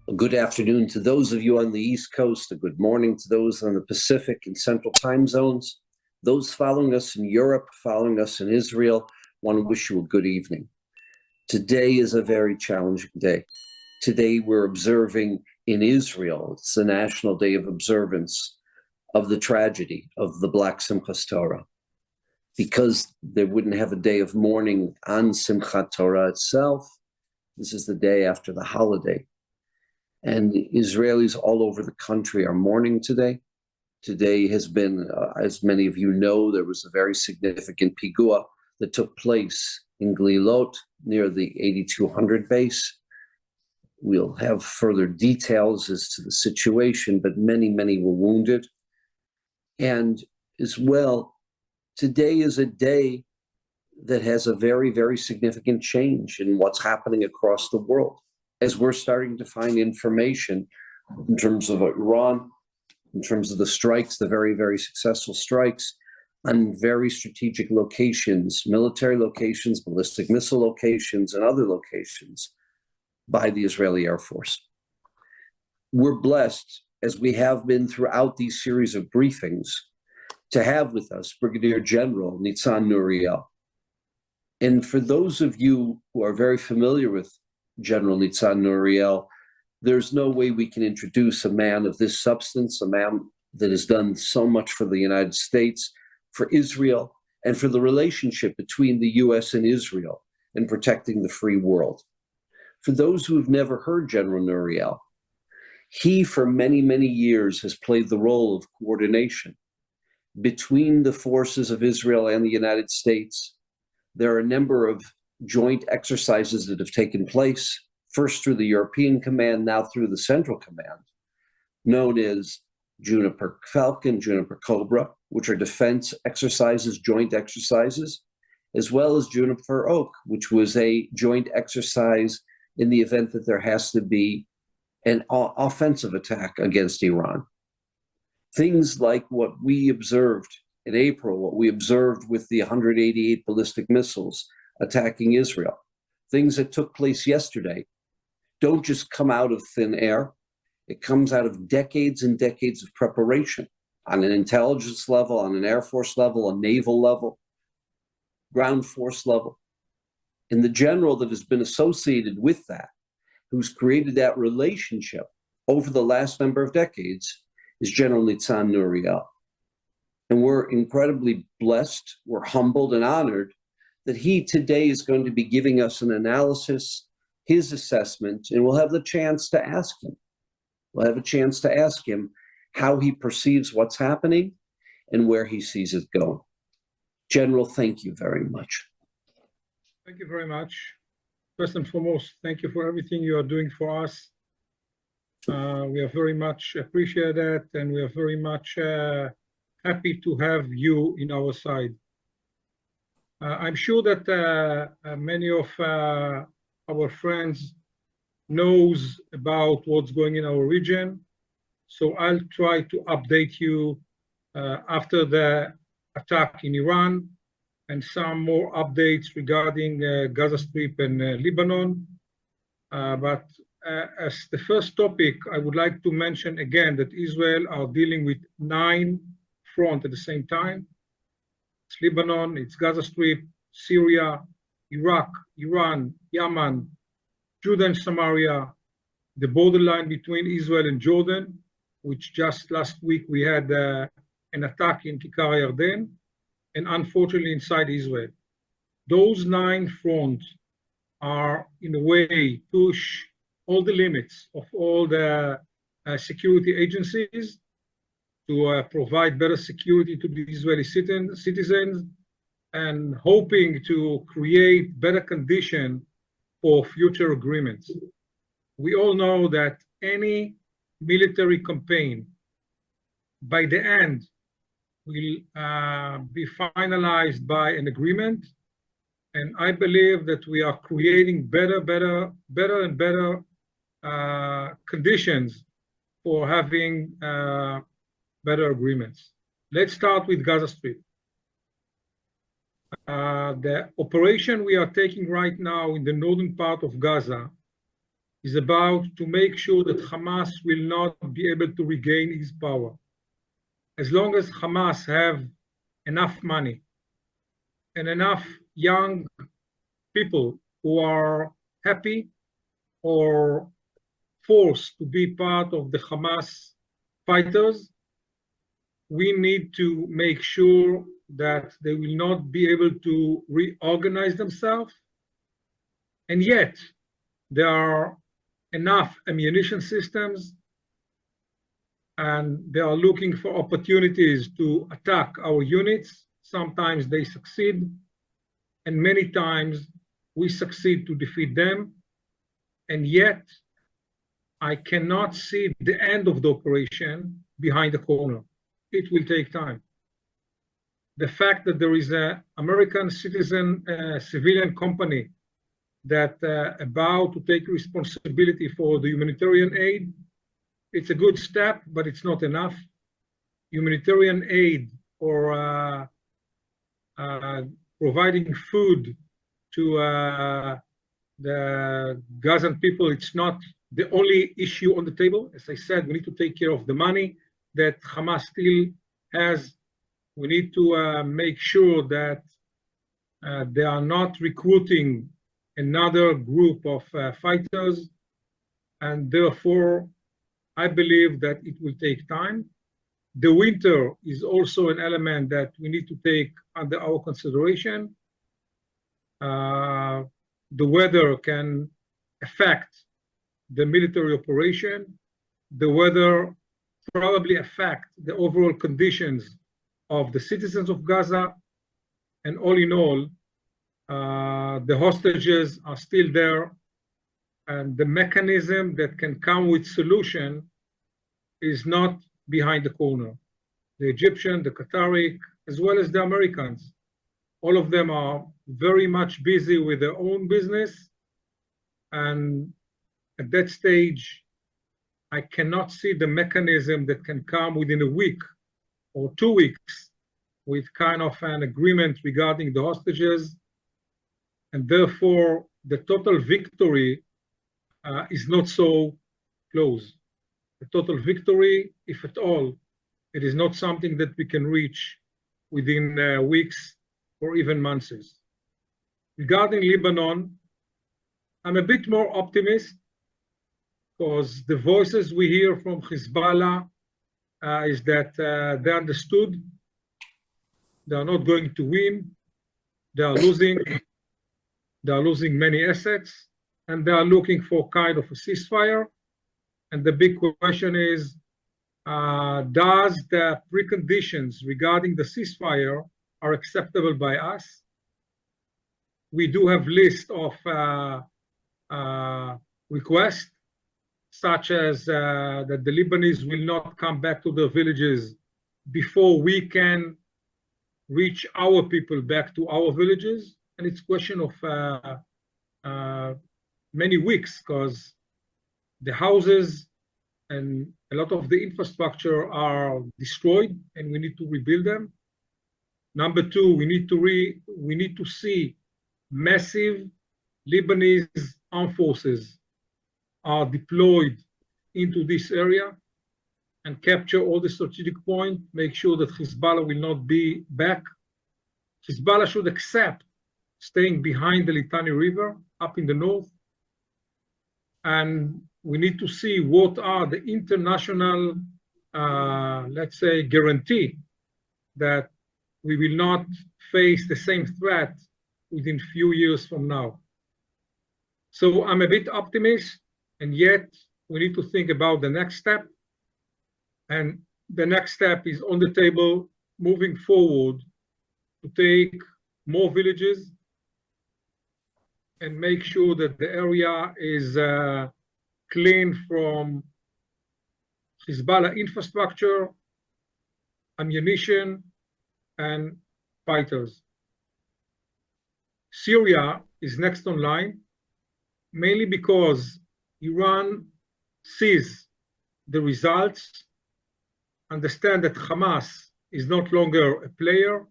A good afternoon to those of you on the East Coast, a good morning to those on the Pacific and Central time zones. Those following us in Europe, following us in Israel, want to wish you a good evening. Today is a very challenging day. Today we're observing in Israel, it's the National Day of Observance of the tragedy of the Black Simchas Torah. Because they wouldn't have a day of mourning on Simchat Torah itself, this is the day after the holiday. And Israelis all over the country are mourning today. Today has been, as many of you know, there was a very significant pigua that took place in Glilot near the 8200 base. We'll have further details as to the situation, but many, many were wounded. And as well, today is a day that has a very, very significant change in what's happening across the world, as we're starting to find information in terms of Iran, in terms of the strikes, the very, very successful strikes on very strategic locations, military locations, ballistic missile locations, and other locations by the Israeli Air Force. We're blessed, as we have been throughout these series of briefings, to have with us Brigadier General Nitzan Nuriel. And for those of you who are very familiar with General Nitzan Nuriel, there's no way we can introduce a man of this substance, a man that has done so much for the United States, for Israel, and for the relationship between the US and Israel in protecting the free world. For those who have never heard General Nuriel, he for many, many years has played the role of coordination between the forces of Israel and the United States. There are a number of joint exercises that have taken place, first through the European Command, now through the Central Command, known as Juniper Falcon, Juniper Cobra, which are defense exercises, joint exercises, as well as Juniper Oak, which was a joint exercise in the event that there has to be an offensive attack against Iran. Things like what we observed in April, what we observed with the 188 ballistic missiles attacking Israel, things that took place yesterday, don't just come out of thin air. It comes out of decades and decades of preparation on an intelligence level, on an Air Force level, a naval level, ground force level. And the general that has been associated with that, who's created that relationship over the last number of decades, is General Nitzan Nuriel. And we're incredibly blessed, we're humbled and honored that he today is going to be giving us an analysis, his assessment, and we'll have the chance to ask him. We'll have a chance to ask him how he perceives what's happening and where he sees it going. General, thank you very much. Thank you very much. First and foremost, thank you for everything you are doing for us. We are very much appreciate that, and we are very much happy to have you in our side. I'm sure that many of our friends knows about what's going in our region, so I'll try to update you after the attack in Iran and some more updates regarding Gaza Strip and Lebanon. But as the first topic, I would like to mention again that Israel are dealing with 9 fronts at the same time. It's Lebanon, it's Gaza Strip, Syria, Iraq, Iran, Yemen, Jordan, Samaria, the borderline between Israel and Jordan, which just last week we had an attack in Kikar Yarden, and unfortunately inside Israel. Those 9 fronts are in a way push all the limits of all the security agencies to provide better security to the Israeli citizens and hoping to create better conditions for future agreements. We all know that any military campaign by the end will be finalized by an agreement. And I believe that we are creating better and better conditions for having better agreements. Let's start with Gaza Strip. The operation we are taking right now in the northern part of Gaza is about to make sure that Hamas will not be able to regain its power. As long as Hamas have enough money and enough young people who are happy or forced to be part of the Hamas fighters, we need to make sure that they will not be able to reorganize themselves. And yet, there are enough ammunition systems, and they are looking for opportunities to attack our units. Sometimes they succeed, and many times we succeed to defeat them. And yet, I cannot see the end of the operation behind the corner. It will take time. The fact that there is an American citizen civilian company that about to take responsibility for the humanitarian aid, it's a good step, but it's not enough. Humanitarian aid or providing food to the Gazan people, it's not the only issue on the table. As I said, we need to take care of the money that Hamas still has. We need to make sure that they are not recruiting another group of fighters, and therefore I believe that it will take time. The winter is also an element that we need to take under our consideration. The weather can affect the military operation. The weather probably affect the overall conditions of the citizens of Gaza. And all in all, the hostages are still there, and the mechanism that can come with solution is not behind the corner. The Egyptian, the Qatari, as well as the Americans, all of them are very much busy with their own business. And at that stage, I cannot see the mechanism that can come within a week or 2 weeks with kind of an agreement regarding the hostages. And therefore, the total victory is not so close. The total victory, if at all, it is not something that we can reach within weeks or even months. Regarding Lebanon, I'm a bit more optimist because the voices we hear from Hezbollah is that they understood they are not going to win, they are losing many assets, and they are looking for kind of a ceasefire. And the big question is, does the preconditions regarding the ceasefire are acceptable by us? We do have list of requests, such as that the Lebanese will not come back to their villages before we can reach our people back to our villages. And it's a question of many weeks, because the houses and a lot of the infrastructure are destroyed and we need to rebuild them. Number two, we need to see massive Lebanese armed forces are deployed into this area and capture all the strategic points, make sure that Hezbollah will not be back. Hezbollah should accept staying behind the Litani River up in the north. And we need to see what are the international, let's say, guarantee that we will not face the same threat within few years from now. So I'm a bit optimist, and yet we need to think about the next step. And the next step is on the table, moving forward to take more villages and make sure that the area is clean from Hezbollah infrastructure, ammunition, and fighters. Syria is next online, mainly because Iran sees the results, understand that Hamas is not longer a player,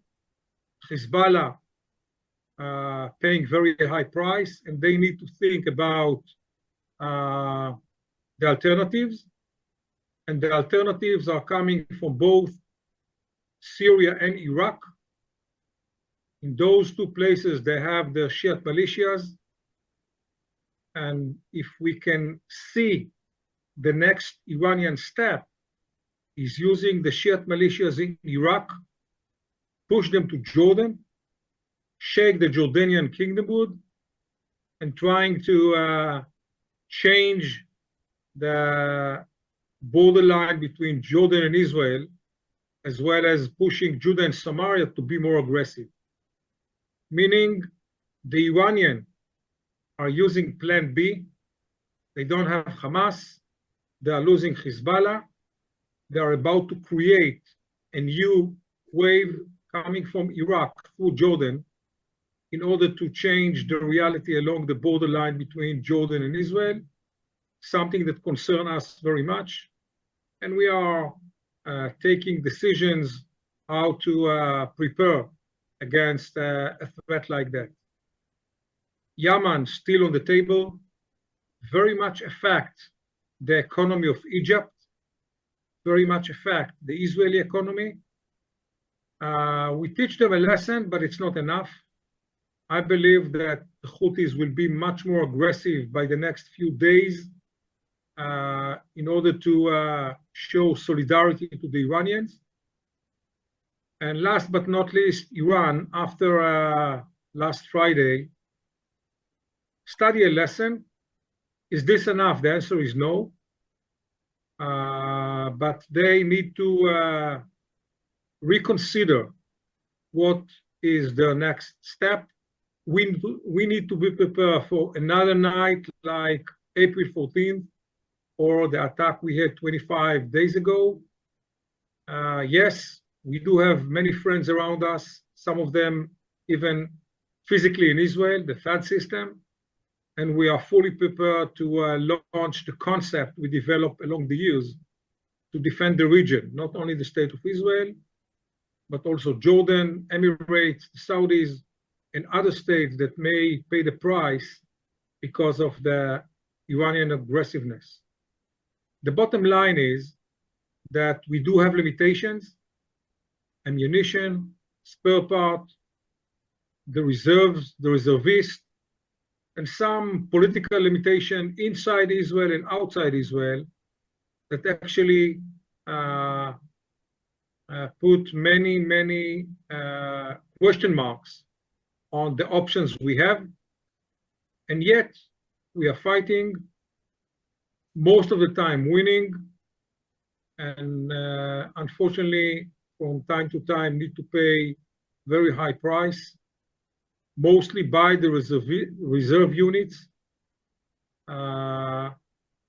Hezbollah paying very high price, and they need to think about the alternatives. And the alternatives are coming from both Syria and Iraq. In those two places, they have the Shiite militias. And if we can see the next Iranian step is using the Shiite militias in Iraq, push them to Jordan, shake the Jordanian kingdomhood, and trying to change the borderline between Jordan and Israel, as well as pushing Judah and Samaria to be more aggressive. Meaning the Iranian are using plan B. They don't have Hamas. They are losing Hezbollah. They are about to create a new wave coming from Iraq through Jordan in order to change the reality along the borderline between Jordan and Israel, something that concerns us very much. And we are taking decisions how to prepare against a threat like that. Yemen still on the table, very much affect the economy of Egypt, very much affect the Israeli economy. We teach them a lesson, but it's not enough. I believe that the Houthis will be much more aggressive by the next few days in order to show solidarity to the Iranians. And last but not least, Iran, after last Friday, study a lesson. Is this enough? The answer is no. But they need to reconsider what is the next step. We need to be prepared for another night like April 14th or the attack we had 25 days ago. Yes, we do have many friends around us, some of them even physically in Israel, the FAD system, and we are fully prepared to launch the concept we developed along the years to defend the region, not only the state of Israel, but also Jordan, Emirates, the Saudis, and other states that may pay the price because of the Iranian aggressiveness. The bottom line is that we do have limitations, ammunition, spare part, the reserves, the reservists, and some political limitation inside Israel and outside Israel that actually put many question marks on the options we have. And yet we are fighting, most of the time winning, and unfortunately from time to time need to pay very high price, mostly by the reserve units.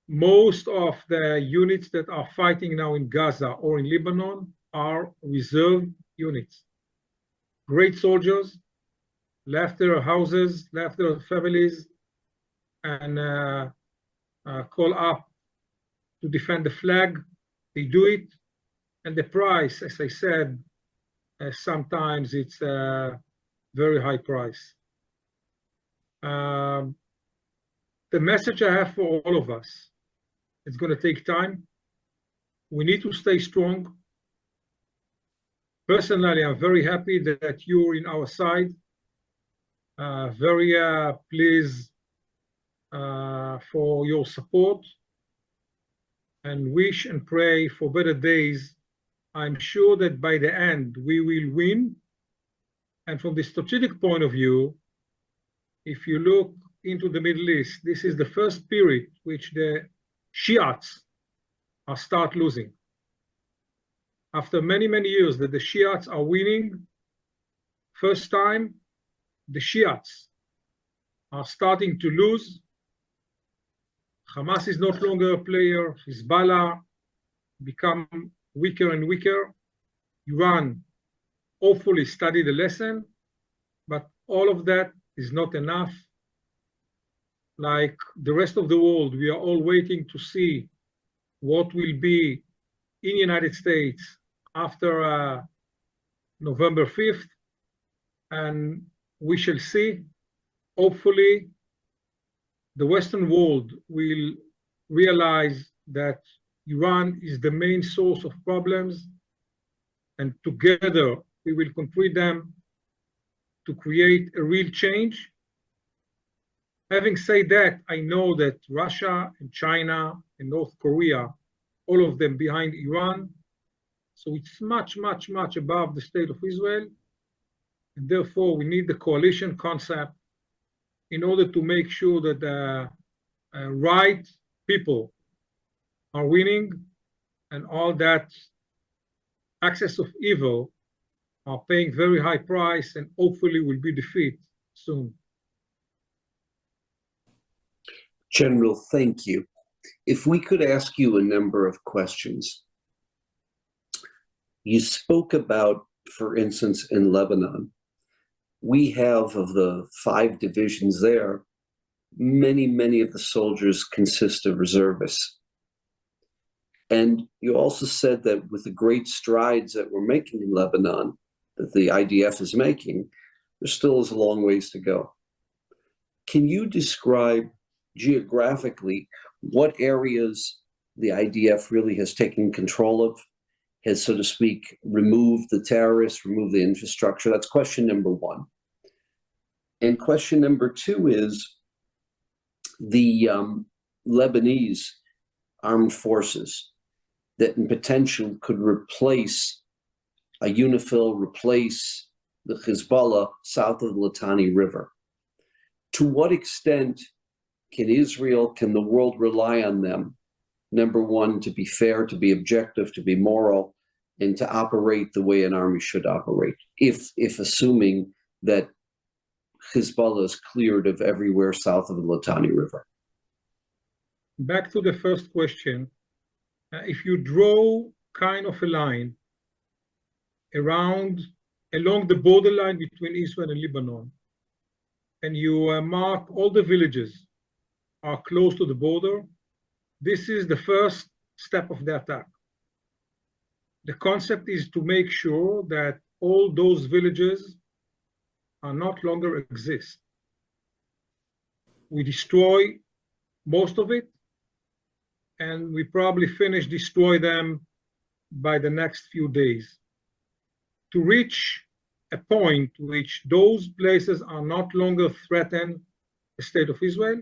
Most of the units that are fighting now in Gaza or in Lebanon are reserve units. Great soldiers, left their houses, left their families, and call up to defend the flag. They do it, and the price, as I said, sometimes it's a very high price. The message I have for all of us, it's going to take time. We need to stay strong. Personally, I'm very happy that you're in our side. Very pleased for your support, and wish and pray for better days. I'm sure that by the end we will win. And from the strategic point of view, if you look into the Middle East, this is the first period which the Shiites are start losing. After many years that the Shiites are winning, first time the Shiites are starting to lose. Hamas is no longer a player. Hezbollah become weaker and weaker. Iran hopefully studied the lesson, but all of that is not enough. Like the rest of the world, we are all waiting to see what will be in the United States after November 5th, and we shall see. Hopefully the Western world will realize that Iran is the main source of problems, and together we will confront them to create a real change. Having said that, I know that Russia and China and North Korea, all of them behind Iran, so it's much, much, much above the state of Israel, and therefore we need the coalition concept in order to make sure that the right people are winning and all that axis of evil are paying very high price and hopefully will be defeated soon. General, thank you. If we could ask you a number of questions. You spoke about, for instance, in Lebanon, we have, of the 5 divisions there, many of the soldiers consist of reservists. And you also said that with the great strides that we're making in Lebanon, that the IDF is making, there still is a long ways to go. Can you describe geographically what areas the IDF really has taken control of, has, so to speak, removed the terrorists, removed the infrastructure? That's question number 1. And question number 2 is the Lebanese armed forces that in potential could replace a UNIFIL, replace the Hezbollah south of the Litani River. To what extent can Israel, can the world rely on them, number 1, to be fair, to be objective, to be moral, and to operate the way an army should operate, if assuming that Hezbollah is cleared of everywhere south of the Litani River? Back to the first question, if you draw kind of a line along the borderline between Israel and Lebanon, and you mark all the villages are close to the border, this is the first step of the attack. The concept is to make sure that all those villages are not longer exist. We destroy most of it, and we probably destroy them by the next few days. To reach a point which those places are not longer threaten the state of Israel,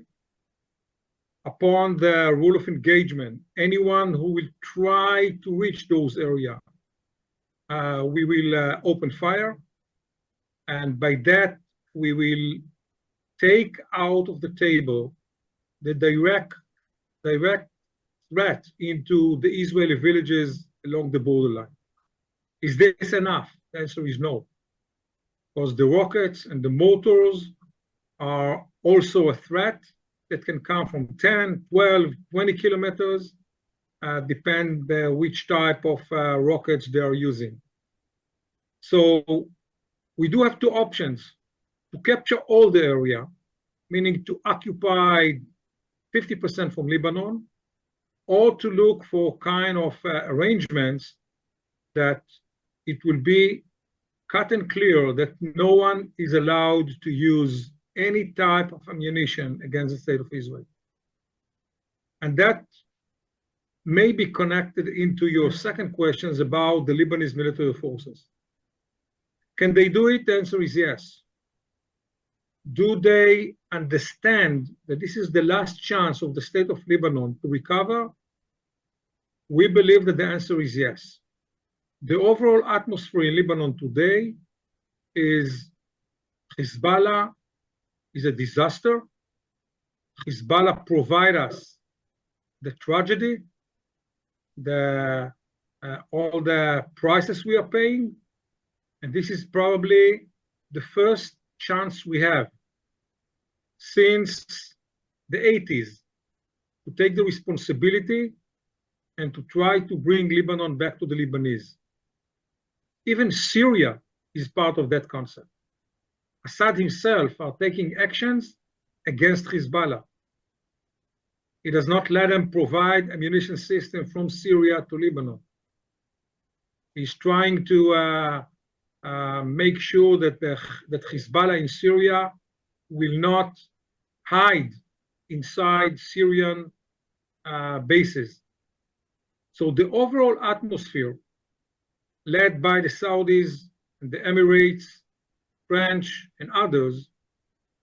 upon the rule of engagement, anyone who will try to reach those areas, we will open fire. And by that, we will take out of the table the direct threat into the Israeli villages along the borderline. Is this enough? The answer is no. Because the rockets and the mortars are also a threat that can come from 10, 12, 20 kilometers, depend which type of rockets they are using. So we do have 2 options: to capture all the area, meaning to occupy 50% from Lebanon, or to look for kind of arrangements that it will be cut and clear that no one is allowed to use any type of ammunition against the state of Israel. And that may be connected into your second questions about the Lebanese military forces. Can they do it? The answer is yes. Do they understand that this is the last chance of the state of Lebanon to recover? We believe that the answer is yes. The overall atmosphere in Lebanon today is Hezbollah is a disaster. Hezbollah provide us the tragedy, all the prices we are paying, and this is probably the first chance we have since the 80s to take the responsibility and to try to bring Lebanon back to the Lebanese. Even Syria is part of that concept. Assad himself are taking actions against Hezbollah. He does not let them provide ammunition system from Syria to Lebanon. He's trying to make sure that Hezbollah in Syria will not hide inside Syrian bases. So the overall atmosphere led by the Saudis and the Emirates, French, and others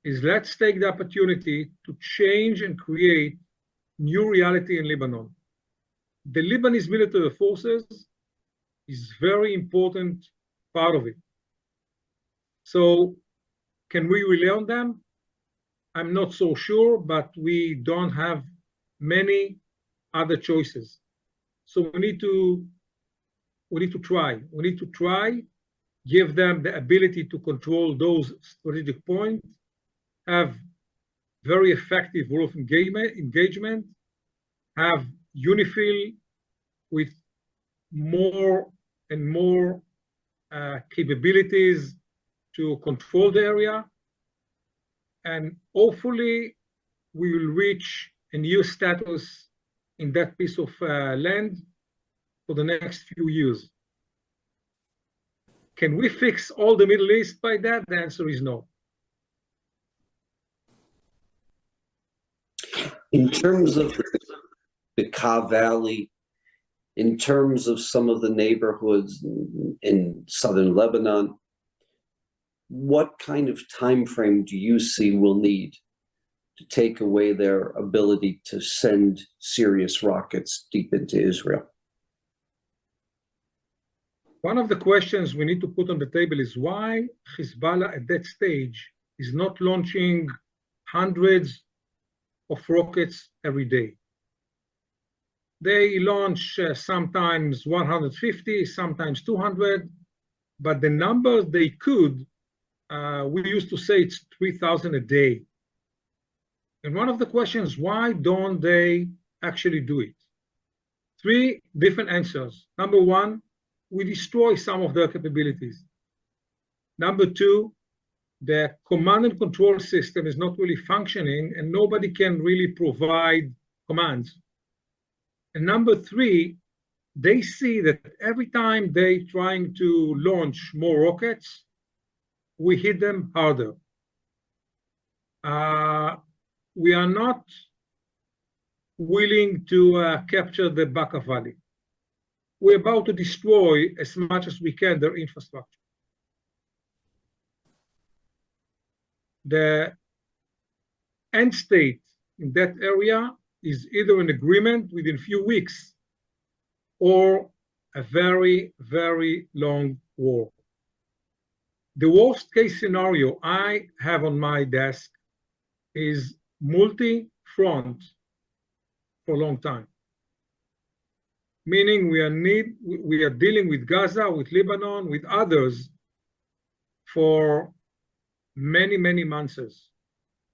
is let's take the opportunity to change and create new reality in Lebanon. The Lebanese military forces is very important part of it. So can we rely on them? I'm not so sure, but we don't have many other choices. So we need to try. We need to try, give them the ability to control those strategic points, have very effective role of engagement, have UNIFIL with more and more capabilities to control the area, and hopefully we will reach a new status in that piece of land for the next few years. Can we fix all the Middle East by that? The answer is no. In terms of the Ka Valley, in terms of some of the neighborhoods in southern Lebanon, what kind of time frame do you see will need to take away their ability to send serious rockets deep into Israel? One of the questions we need to put on the table is why Hezbollah at that stage is not launching hundreds of rockets every day. They launch sometimes 150, sometimes 200, but the numbers they could, we used to say it's 3,000 a day. And one of the questions, why don't they actually do it? Three different answers. Number one, we destroy some of their capabilities. Number two, the command and control system is not really functioning and nobody can really provide commands. And number three, they see that every time they trying to launch more rockets, we hit them harder. We are not willing to capture the Bekaa Valley. We're about to destroy as much as we can their infrastructure. The end state in that area is either an agreement within a few weeks or a very, very long war. The worst case scenario I have on my desk is multi-front for a long time. Meaning we are dealing with Gaza, with Lebanon, with others for many, many months.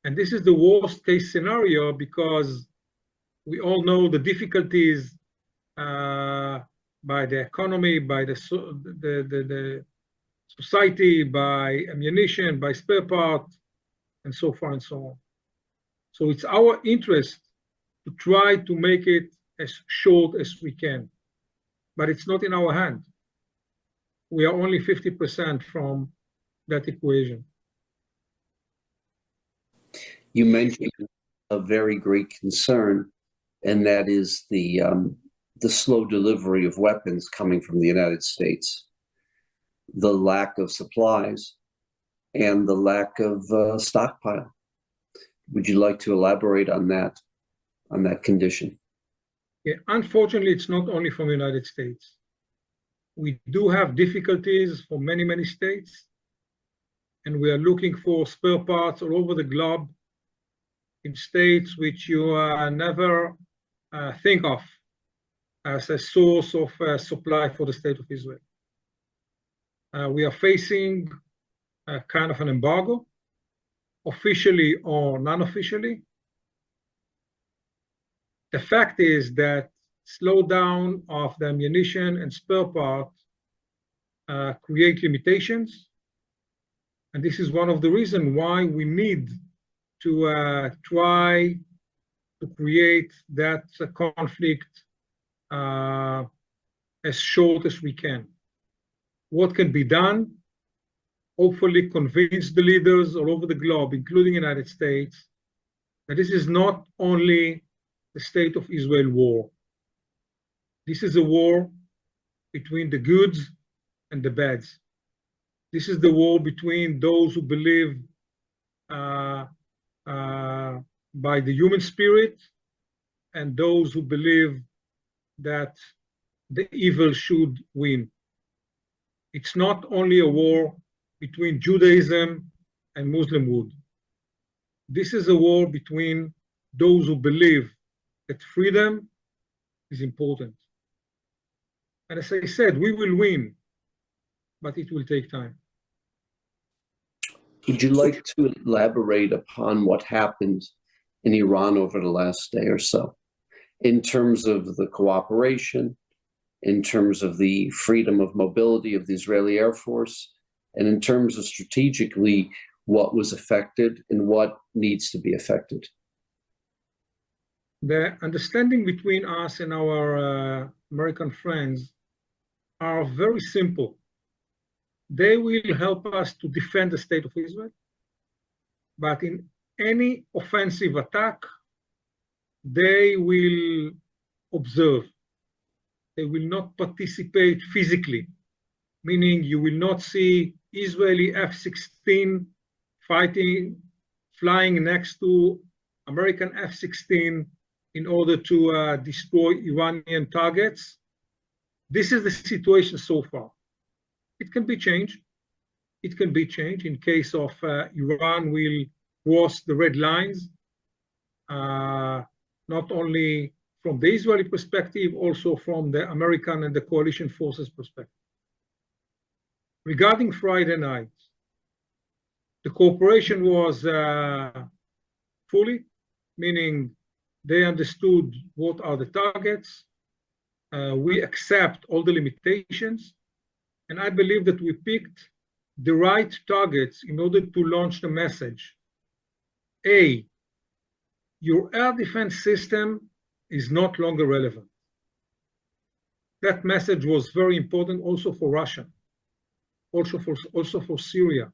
And this is the worst case scenario because we all know the difficulties by the economy, by the society, by ammunition, by spare parts, and so far and so on. So it's our interest to try to make it as short as we can, but it's not in our hand. We are only 50% from that equation. You mentioned a very great concern, and that is the slow delivery of weapons coming from the United States, the lack of supplies, and the lack of stockpile. Would you like to elaborate on that condition? Yeah, unfortunately, it's not only from the United States. We do have difficulties for many, many states, and we are looking for spare parts all over the globe in states which you never think of as a source of supply for the state of Israel. We are facing a kind of an embargo, officially or non-officially. The fact is that slowdown of the ammunition and spare parts create limitations. And this is one of the reasons why we need to try to create that conflict as short as we can. What can be done? Hopefully convince the leaders all over the globe, including the United States, that this is not only the state of Israel war. This is a war between the goods and the bads. This is the war between those who believe by the human spirit and those who believe that the evil should win. It's not only a war between Judaism and Muslimhood. This is a war between those who believe that freedom is important. And as I said, we will win, but it will take time. Would you like to elaborate upon what happened in Iran over the last day or so, in terms of the cooperation, in terms of the freedom of mobility of the Israeli Air Force, and in terms of strategically what was affected and what needs to be affected? The understanding between us and our American friends are very simple. They will help us to defend the state of Israel, but in any offensive attack, they will observe. They will not participate physically, meaning you will not see Israeli F-16 flying next to American F-16 in order to destroy Iranian targets. This is the situation so far. It can be changed. It can be changed in case of Iran will cross the red lines, not only from the Israeli perspective, also from the American and the coalition forces perspective. Regarding Friday night, the cooperation was fully, meaning they understood what are the targets. We accept all the limitations. And I believe that we picked the right targets in order to launch the message. A, your air defense system is not longer relevant. That message was very important also for Russia, also for Syria.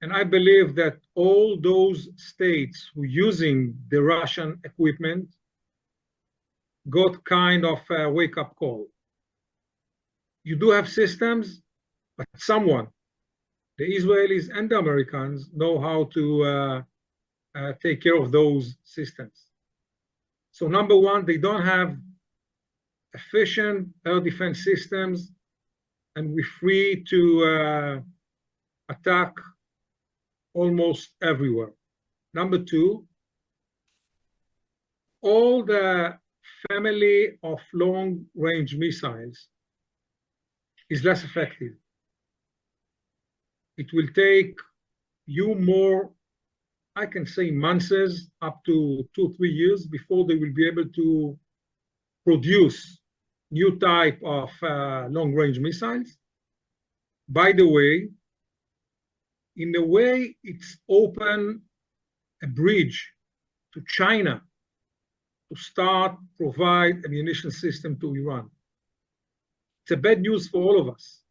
And I believe that all those states who are using the Russian equipment got kind of a wake-up call. You do have systems, but someone, the Israelis and the Americans, know how to take care of those systems. So number one, they don't have efficient air defense systems, and we're free to attack almost everywhere. Number two, all the family of long-range missiles is less effective. It will take you more, I can say months, up to 2-3 years before they will be able to produce new type of long-range missiles. By the way, in a way, it's open a bridge to China to start provide ammunition system to Iran. It's a bad news for all of us.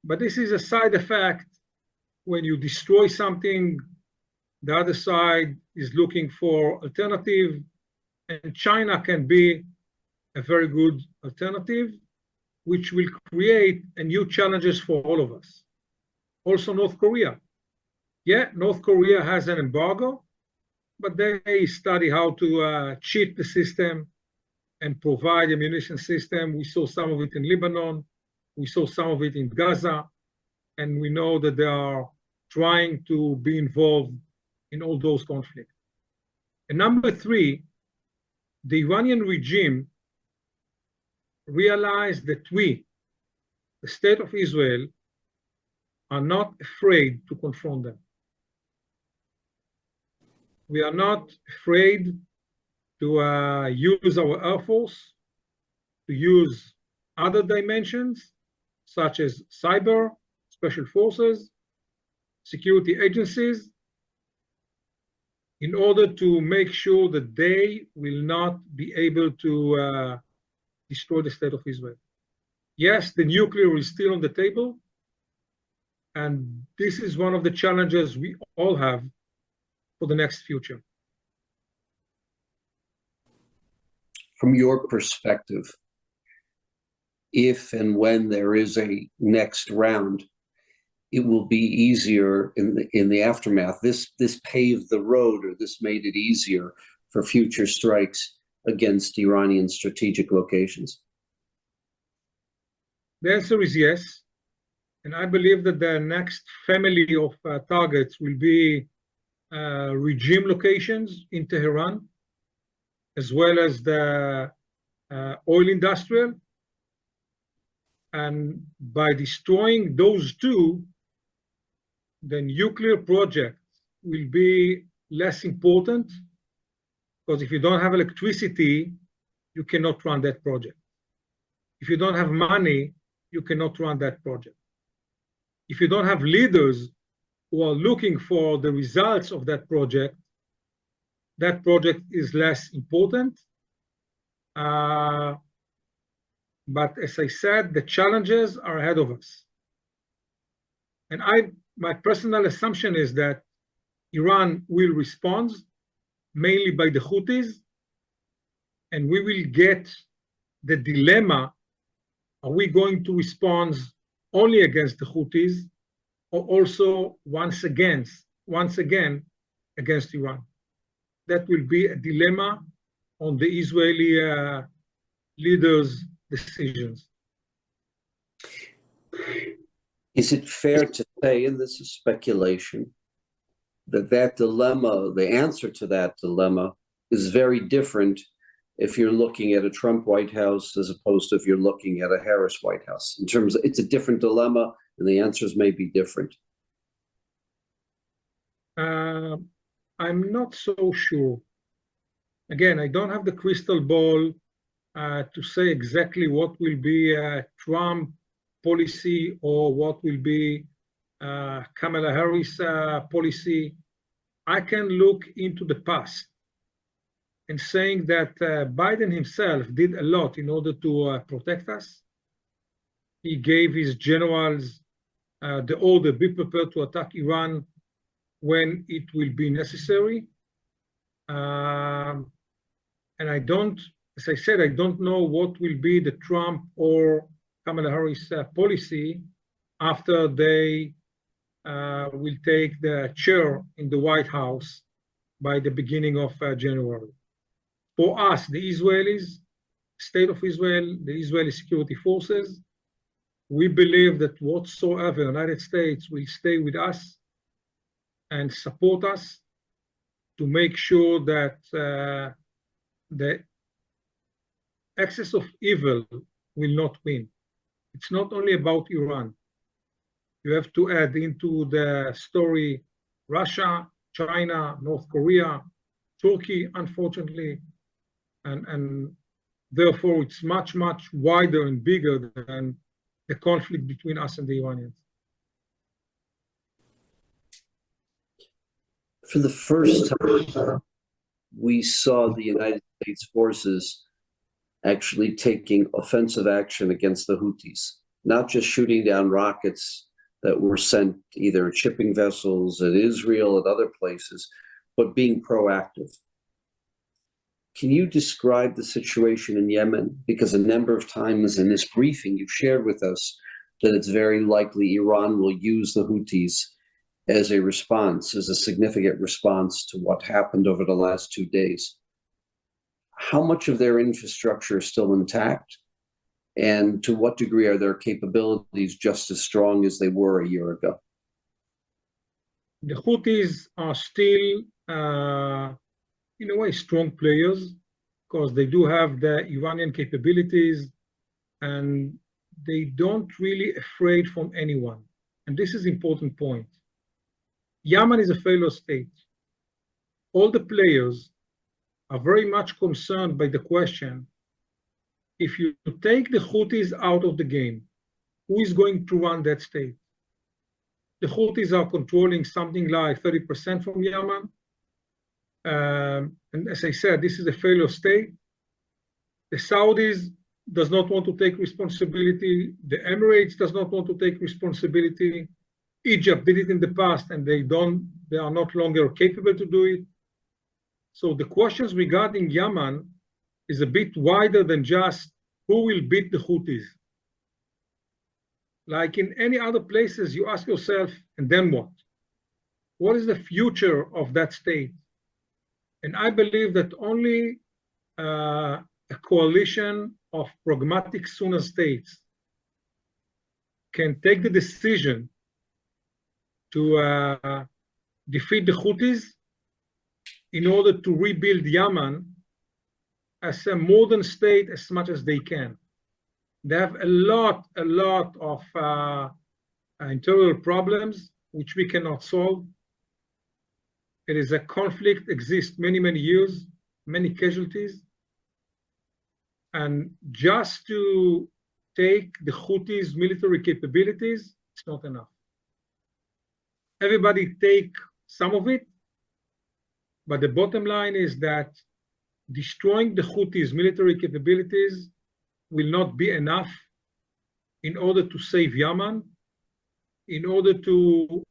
But this is a side effect. When you destroy something, the other side is looking for alternative, and China can be a very good alternative, which will create a new challenges for all of us. Also North Korea. Yeah, North Korea has an embargo, but they study how to cheat the system and provide ammunition system. We saw some of it in Lebanon. We saw some of it in Gaza. And we know that they are trying to be involved in all those conflicts. And number three, the Iranian regime realized that we, the state of Israel, are not afraid to confront them. We are not afraid to use our Air Force, to use other dimensions, such as cyber, special forces, security agencies, in order to make sure that they will not be able to destroy the state of Israel. Yes, the nuclear is still on the table, and this is one of the challenges we all have, for the next future. From your perspective, if and when there is a next round, it will be easier in the aftermath. This paved the road, or this made it easier for future strikes against Iranian strategic locations. The answer is yes. And I believe that the next family of targets will be regime locations in Tehran, as well as the oil industrial. And by destroying those two, the nuclear project will be less important, because if you don't have electricity, you cannot run that project. If you don't have money, you cannot run that project. If you don't have leaders who are looking for the results of that project is less important. But as I said, the challenges are ahead of us. And my personal assumption is that Iran will respond mainly by the Houthis, and we will get the dilemma: are we going to respond only against the Houthis, or also once again against Iran? That will be a dilemma on the Israeli leaders' decisions. Is it fair to say, and this is speculation, that dilemma, the answer to that dilemma, is very different if you're looking at a Trump White House as opposed to if you're looking at a Harris White House? In terms of, it's a different dilemma, and the answers may be different. I'm not so sure. Again, I don't have the crystal ball to say exactly what will be Trump policy or what will be Kamala Harris policy. I can look into the past and saying that Biden himself did a lot in order to protect us. He gave his generals the order, be prepared to attack Iran when it will be necessary. And I don't, as I said, I don't know what will be the Trump or Kamala Harris policy after they will take the chair in the White House by the beginning of January. For us, the Israelis, State of Israel, the Israeli security forces, we believe that whatsoever the United States will stay with us and support us to make sure that the excess of evil will not win. It's not only about Iran. You have to add into the story Russia, China, North Korea, Turkey, unfortunately, and therefore it's much, much wider and bigger than the conflict between us and the Iranians. For the first time, we saw the United States forces actually taking offensive action against the Houthis, not just shooting down rockets that were sent either at shipping vessels, at Israel, at other places, but being proactive. Can you describe the situation in Yemen? Because a number of times in this briefing, you've shared with us that it's very likely Iran will use the Houthis as a response, as a significant response to what happened over the last 2 days. How much of their infrastructure is still intact? And to what degree are their capabilities just as strong as they were a year ago? The Houthis are still, in a way, strong players, because they do have the Iranian capabilities and they don't really afraid from anyone. And this is an important point. Yemen is a failure state. All the players are very much concerned by the question, if you take the Houthis out of the game, who is going to run that state? The Houthis are controlling something like 30% from Yemen. And as I said, this is a failure state. The Saudis does not want to take responsibility. The Emirates does not want to take responsibility. Egypt did it in the past and they are not longer capable to do it. So the questions regarding Yemen is a bit wider than just who will beat the Houthis. Like in any other places, you ask yourself, and then what? What is the future of that state? And I believe that only a coalition of pragmatic Sunni states can take the decision to defeat the Houthis in order to rebuild Yemen as a modern state as much as they can. They have a lot of internal problems which we cannot solve. It is a conflict exists many years, many casualties. And just to take the Houthis' military capabilities, it's not enough. Everybody take some of it, but the bottom line is that destroying the Houthis' military capabilities will not be enough in order to save Yemen, in order to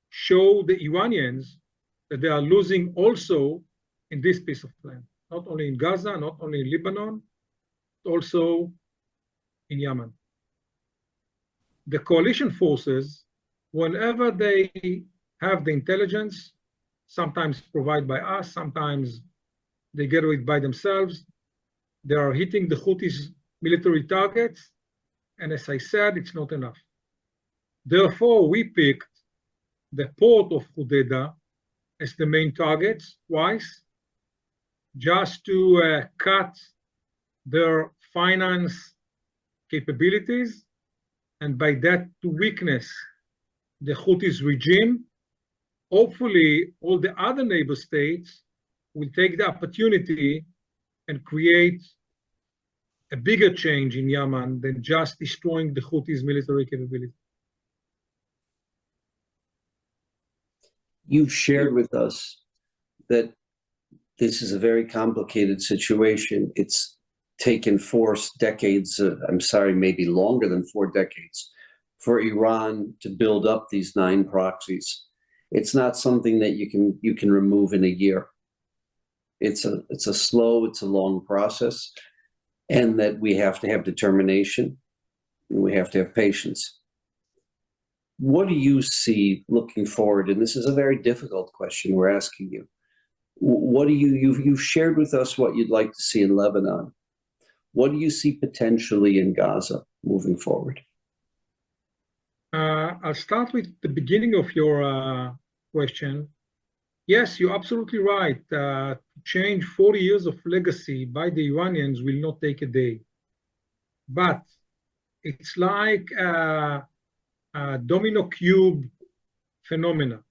show the Iranians that they are losing also in this piece of land, not only in Gaza, not only in Lebanon, but also in Yemen. The coalition forces, whenever they have the intelligence, sometimes provided by us, sometimes they get it by themselves, they are hitting the Houthis' military targets, and as I said, it's not enough. Therefore, we picked the port of Hodeidah as the main target twice, just to cut their finance capabilities, and by that to weakness the Houthis regime. Hopefully, all the other neighbor states will take the opportunity and create a bigger change in Yemen than just destroying the Houthis' military capability. You've shared with us that this is a very complicated situation. It's taken 4 decades, I'm sorry, maybe longer than 4 decades, for Iran to build up these 9 proxies. It's not something that you can remove in a year. It's a slow, it's a long process, and that we have to have determination and we have to have patience. What do you see looking forward? And this is a very difficult question we're asking you. What do you've shared with us what you'd like to see in Lebanon. What do you see potentially in Gaza moving forward? I'll start with the beginning of your question. Yes, you're absolutely right. To change 40 years of legacy by the Iranians will not take a day. But it's like a domino cube phenomena,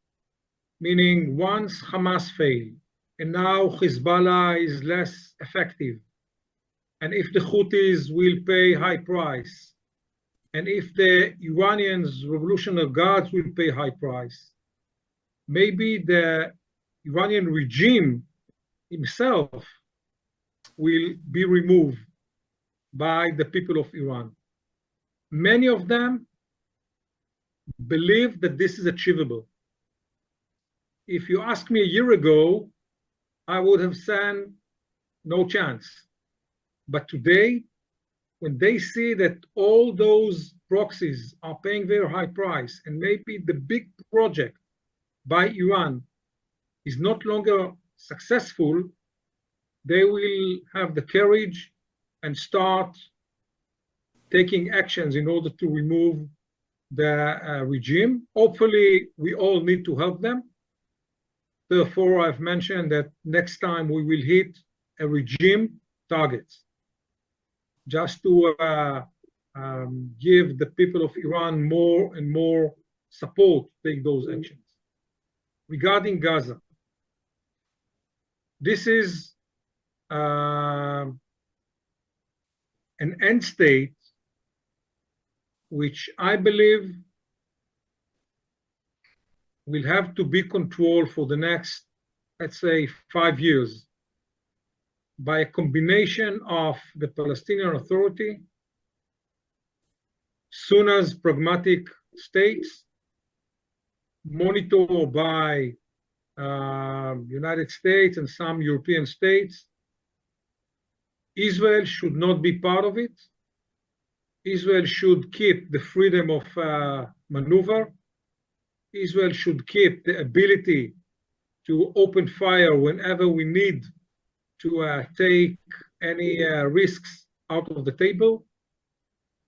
meaning once Hamas failed, and now Hezbollah is less effective, and if the Houthis will pay high price, and if the Iranians, Revolutionary Guards, will pay high price, maybe the Iranian regime himself will be removed by the people of Iran. Many of them believe that this is achievable. If you asked me a year ago, I would have said no chance. But today, when they see that all those proxies are paying very high price, and maybe the big project by Iran is not longer successful, they will have the courage and start taking actions in order to remove the regime. Hopefully, we all need to help them. Therefore, I've mentioned that next time we will hit a regime target, just to give the people of Iran more and more support to take those actions. Regarding Gaza, this is an end state which I believe will have to be controlled for the next, let's say, 5 years by a combination of the Palestinian Authority, Sunni's pragmatic states, monitored by United States and some European states. Israel should not be part of it. Israel should keep the freedom of maneuver. Israel should keep the ability to open fire whenever we need to take any risks out of the table.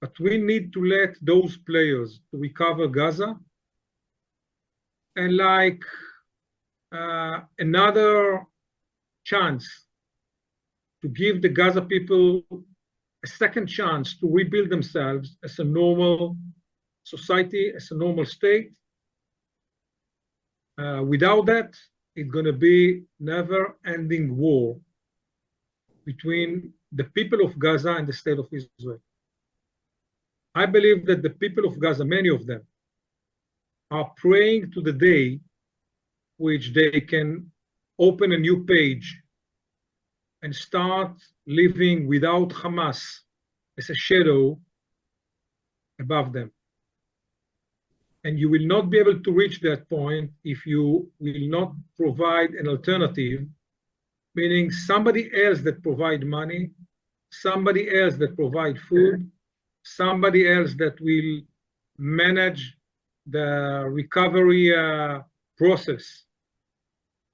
But we need to let those players to recover Gaza. And like another chance to give the Gaza people a second chance to rebuild themselves as a normal society, as a normal state. Without that, it's going to be never-ending war between the people of Gaza and the state of Israel. I believe that the people of Gaza, many of them, are praying to the day which they can open a new page and start living without Hamas as a shadow above them. And you will not be able to reach that point if you will not provide an alternative, meaning somebody else that provide money, somebody else that provide food, somebody else that will manage the recovery process.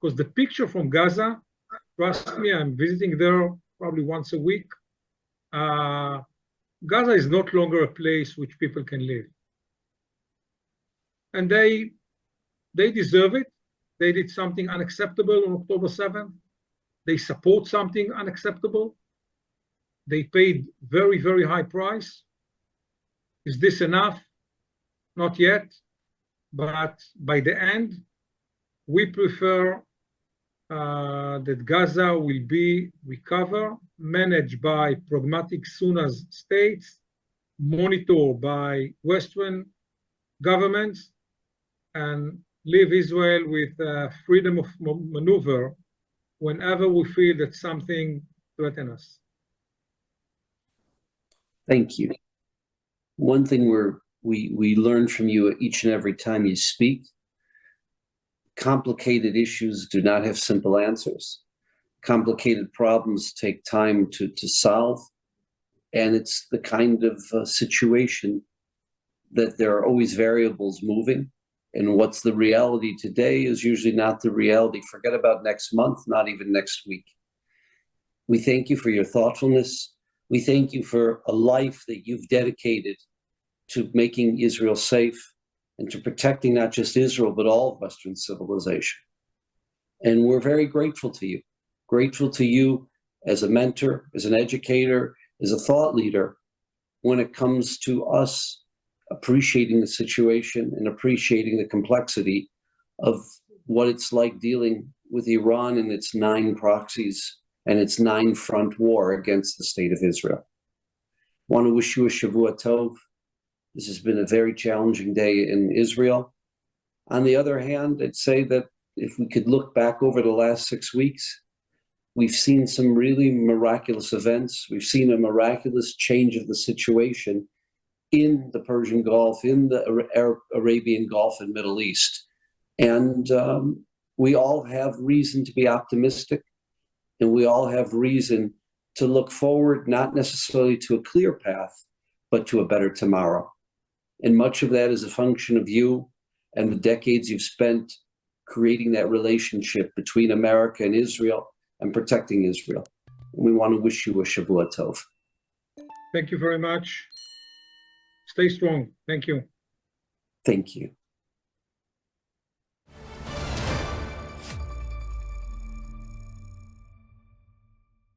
Because the picture from Gaza, trust me, I'm visiting there probably once a week. Gaza is not longer a place which people can live. And they deserve it. They did something unacceptable on October 7th. They support something unacceptable. They paid very, very high price. Is this enough? Not yet. But by the end, we prefer that Gaza will be recovered, managed by pragmatic Sunnis states, monitored by Western governments, and leave Israel with freedom of maneuver whenever we feel that something threatens us. Thank you. One thing we learn from you each and every time you speak, complicated issues do not have simple answers. Complicated problems take time to solve. And it's the kind of situation that there are always variables moving. And what's the reality today is usually not the reality. Forget about next month, not even next week. We thank you for your thoughtfulness. We thank you for a life that you've dedicated to making Israel safe and to protecting not just Israel, but all of Western civilization. And we're very grateful to you as a mentor, as an educator, as a thought leader, when it comes to us appreciating the situation and appreciating the complexity of what it's like dealing with Iran and its 9 proxies and its 9-front war against the state of Israel. I want to wish you a Shavua Tov. This has been a very challenging day in Israel. On the other hand, I'd say that if we could look back over the last 6 weeks, we've seen some really miraculous events. We've seen a miraculous change of the situation in the Persian Gulf, in the Arabian Gulf and Middle East. And we all have reason to be optimistic, and we all have reason to look forward, not necessarily to a clear path, but to a better tomorrow. And much of that is a function of you and the decades you've spent creating that relationship between America and Israel and protecting Israel. And we want to wish you a Shavua Tov. Thank you very much. Stay strong. Thank you. Thank you.